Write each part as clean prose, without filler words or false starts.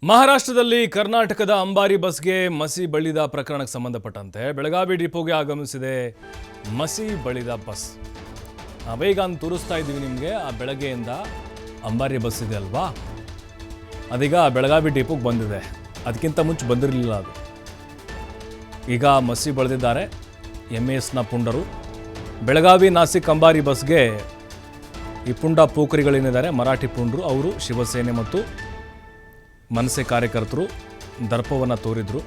ಮಹಾರಾಷ್ಟ್ರದಲ್ಲಿ ಕರ್ನಾಟಕದ ಅಂಬಾರಿ ಬಸ್ಗೆ ಮಸಿ ಬಳಿದ ಪ್ರಕರಣಕ್ಕೆ ಸಂಬಂಧಪಟ್ಟಂತೆ ಬೆಳಗಾವಿ ಡಿಪೋಗೆ ಆಗಮಿಸಿದೆ ಮಸಿ ಬಳಿದ ಬಸ್. ನಾವೀಗ ತೋರಿಸ್ತಾ ಇದ್ದೀವಿ ನಿಮಗೆ. ಆ ಬೆಳಗ್ಗೆಯಿಂದ ಅಂಬಾರಿ ಬಸ್ ಇದೆ ಅಲ್ವಾ, ಅದೀಗ ಬೆಳಗಾವಿ ಡಿಪೋಗೆ ಬಂದಿದೆ. ಅದಕ್ಕಿಂತ ಮುಂಚೆ ಬಂದಿರಲಿಲ್ಲ ಅದು. ಈಗ ಮಸಿ ಬಳಿದಿದ್ದಾರೆ MASನ ಪುಂಡರು. ಬೆಳಗಾವಿ ನಾಸಿಕ್ ಅಂಬಾರಿ ಬಸ್ಗೆ ಈ ಪುಂಡ ಪೋಖರಿಗಳೇನಿದ್ದಾರೆ ಮರಾಠಿ ಪುಂಡರು, ಅವರು ಶಿವಸೇನೆ ಮತ್ತು ಮನಸೆ ಕಾರ್ಯಕರ್ತರು ದರ್ಪವನ್ನು ತೋರಿದರು.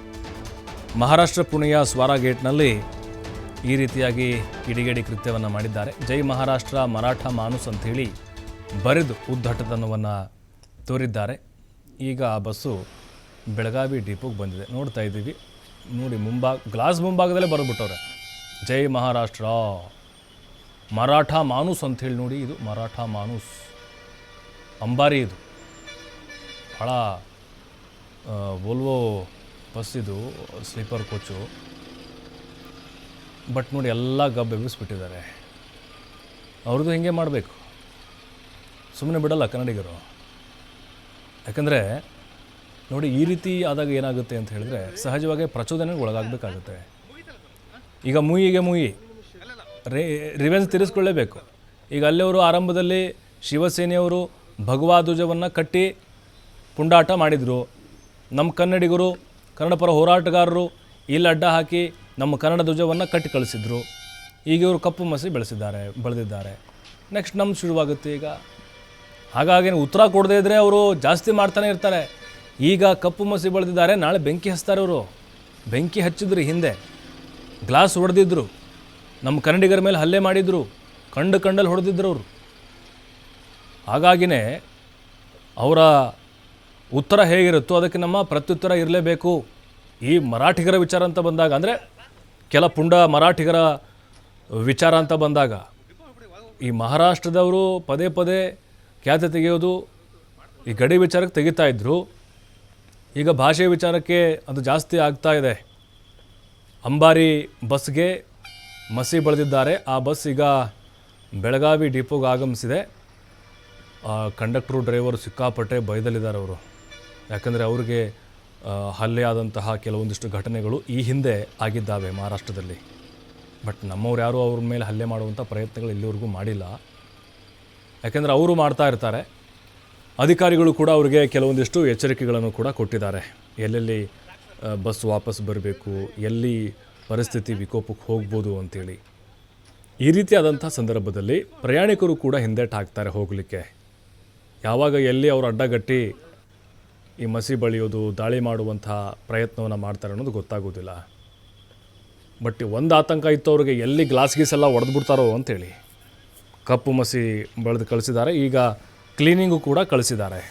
ಮಹಾರಾಷ್ಟ್ರ ಪುಣೆಯ ಸ್ವಾರಾ ಗೇಟ್ನಲ್ಲಿ ಈ ರೀತಿಯಾಗಿ ಕಿಡಿಗೇಡಿ ಕೃತ್ಯವನ್ನು ಮಾಡಿದ್ದಾರೆ. ಜೈ ಮಹಾರಾಷ್ಟ್ರ ಮರಾಠ ಮಾನುಸ್ ಅಂಥೇಳಿ ಬರೆದು ಉದ್ದಟತನವನ್ನು ತೋರಿದ್ದಾರೆ. ಈಗ ಆ ಬಸ್ಸು ಬೆಳಗಾವಿ ಡಿಪೋಗೆ ಬಂದಿದೆ. ನೋಡ್ತಾ ಇದ್ದೀವಿ ನೋಡಿ, ಗ್ಲಾಸ್ ಮುಂಭಾಗದಲ್ಲೇ ಬರೆದ್ಬಿಟ್ಟವ್ರೆ ಜೈ ಮಹಾರಾಷ್ಟ್ರ ಮರಾಠ ಮಾನುಸ್ ಅಂಥೇಳಿ. ನೋಡಿ, ಇದು ಮರಾಠ ಮಾನುಸ್ ಅಂಬಾರಿ. ಇದು ಭಾಳ ವೋಲ್ವೋ ಬಸ್, ಇದು ಸ್ಲೀಪರ್ ಕೋಚು. ಬಟ್ ನೋಡಿ, ಎಲ್ಲ ಗಬ್ಬು ಎಬ್ಬಿಸ್ಬಿಟ್ಟಿದ್ದಾರೆ. ಅವ್ರದ್ದು ಹಿಂಗೆ ಮಾಡಬೇಕು, ಸುಮ್ಮನೆ ಬಿಡಲ್ಲ ಕನ್ನಡಿಗರು. ಯಾಕಂದರೆ ನೋಡಿ, ಈ ರೀತಿ ಆದಾಗ ಏನಾಗುತ್ತೆ ಅಂತ ಹೇಳಿದ್ರೆ ಸಹಜವಾಗಿ ಪ್ರಚೋದನೆಗೆ ಒಳಗಾಗಬೇಕಾಗುತ್ತೆ. ಈಗ ಮೂಯಿಗೆ ಮೂಯಿ ರಿವೆಂಜ್ ತೀರಿಸ್ಕೊಳ್ಳೇಬೇಕು. ಈಗ ಅಲ್ಲಿಯವರು ಆರಂಭದಲ್ಲಿ ಶಿವಸೇನೆಯವರು ಭಗವಾ ಧ್ವಜವನ್ನು ಕಟ್ಟಿ ಪುಂಡಾಟ ಮಾಡಿದರು. ನಮ್ಮ ಕನ್ನಡಿಗರು, ಕನ್ನಡ ಪರ ಹೋರಾಟಗಾರರು ಇಲ್ಲಿ ಅಡ್ಡ ಹಾಕಿ ನಮ್ಮ ಕನ್ನಡ ಧ್ವಜವನ್ನು ಕಟ್ಟಿ ಕಳಿಸಿದ್ರು. ಈಗ ಇವರು ಕಪ್ಪು ಮಸಿ ಬೆಳೆದಿದ್ದಾರೆ. ನೆಕ್ಸ್ಟ್ ನಮ್ಮ ಶುರುವಾಗುತ್ತೆ ಈಗ. ಹಾಗಾಗಿ ಉತ್ತರ ಕೊಡದೇ ಇದ್ದರೆ ಅವರು ಜಾಸ್ತಿ ಮಾಡ್ತಾನೆ ಇರ್ತಾರೆ. ಈಗ ಕಪ್ಪು ಮಸಿ ಬೆಳೆದಿದ್ದಾರೆ, ನಾಳೆ ಬೆಂಕಿ ಹಚ್ತಾರೆ ಅವರು. ಬೆಂಕಿ ಹಚ್ಚಿದ್ರು, ಹಿಂದೆ ಗ್ಲಾಸ್ ಹೊಡೆದಿದ್ರು, ನಮ್ಮ ಕನ್ನಡಿಗರ ಮೇಲೆ ಹಲ್ಲೆ ಮಾಡಿದರು, ಕಂಡಲ್ಲಿ ಹೊಡೆದಿದ್ರು ಅವರು. ಹಾಗಾಗಿನೇ ಅವರ ಉತ್ತರ ಹೇಗಿರುತ್ತೋ ಅದಕ್ಕೆ ನಮ್ಮ ಪ್ರತ್ಯುತ್ತರ ಇರಲೇಬೇಕು. ಈ ಮರಾಠಿಗರ ವಿಚಾರ ಅಂತ ಬಂದಾಗ, ಅಂದರೆ ಕೆಲ ಪುಂಡ ಮರಾಠಿಗರ ವಿಚಾರ ಅಂತ ಬಂದಾಗ, ಈ ಮಹಾರಾಷ್ಟ್ರದವರು ಪದೇ ಪದೇ ಖ್ಯಾತೆ ತೆಗೆಯೋದು ಈ ಗಡಿ ವಿಚಾರಕ್ಕೆ ತೆಗಿತಾ ಇದ್ದರು. ಈಗ ಭಾಷೆ ವಿಚಾರಕ್ಕೆ ಅದು ಜಾಸ್ತಿ ಆಗ್ತಾ ಇದೆ. ಅಂಬಾರಿ ಬಸ್ಗೆ ಮಸಿ ಬಳಿದಿದ್ದಾರೆ. ಆ ಬಸ್ ಈಗ ಬೆಳಗಾವಿ ಡಿಪೋಗೆ ಆಗಮಿಸಿದೆ. ಕಂಡಕ್ಟ್ರು, ಡ್ರೈವರು ಸಿಕ್ಕಾಪಟ್ಟೆ ಭಯದಲ್ಲಿದ್ದಾರೆ ಅವರು. ಯಾಕಂದರೆ ಅವ್ರಿಗೆ ಹಲ್ಲೆ ಆದಂತಹ ಕೆಲವೊಂದಿಷ್ಟು ಘಟನೆಗಳು ಈ ಹಿಂದೆ ಆಗಿದ್ದಾವೆ ಮಹಾರಾಷ್ಟ್ರದಲ್ಲಿ. ಬಟ್ ನಮ್ಮವ್ರು ಯಾರೂ ಅವ್ರ ಮೇಲೆ ಹಲ್ಲೆ ಮಾಡುವಂಥ ಪ್ರಯತ್ನಗಳು ಇಲ್ಲಿವರೆಗೂ ಮಾಡಿಲ್ಲ. ಯಾಕೆಂದರೆ ಅವರು ಮಾಡ್ತಾ ಇರ್ತಾರೆ. ಅಧಿಕಾರಿಗಳು ಕೂಡ ಅವರಿಗೆ ಕೆಲವೊಂದಿಷ್ಟು ಎಚ್ಚರಿಕೆಗಳನ್ನು ಕೂಡ ಕೊಟ್ಟಿದ್ದಾರೆ. ಎಲ್ಲೆಲ್ಲಿ ಬಸ್ ವಾಪಸ್ ಬರಬೇಕು, ಎಲ್ಲಿ ಪರಿಸ್ಥಿತಿ ವಿಕೋಪಕ್ಕೆ ಹೋಗ್ಬೋದು ಅಂಥೇಳಿ. ಈ ರೀತಿಯಾದಂಥ ಸಂದರ್ಭದಲ್ಲಿ ಪ್ರಯಾಣಿಕರು ಕೂಡ ಹಿಂದೇಟು ಹಾಕ್ತಾರೆ ಹೋಗಲಿಕ್ಕೆ. ಯಾವಾಗ ಎಲ್ಲಿ ಅವರು ಅಡ್ಡಗಟ್ಟಿ ಈ ಮಸಿ ಬಳಿಯೋದು, ದಾಳಿ ಮಾಡುವಂಥ ಪ್ರಯತ್ನವನ್ನು ಮಾಡ್ತಾರೆ ಅನ್ನೋದು ಗೊತ್ತಾಗೋದಿಲ್ಲ. ಬಟ್ ಒಂದು ಆತಂಕ ಇತ್ತು ಅವ್ರಿಗೆ, ಎಲ್ಲಿ ಗ್ಲಾಸ್ ಗೀಸೆಲ್ಲ ಒಡೆದ್ಬಿಡ್ತಾರೋ ಅಂಥೇಳಿ ಕಪ್ಪು ಮಸಿ ಬಳಿದು ಕಳಿಸಿದ್ದಾರೆ. ಈಗ ಕ್ಲೀನಿಂಗು ಕೂಡ ಕಳಿಸಿದ್ದಾರೆ.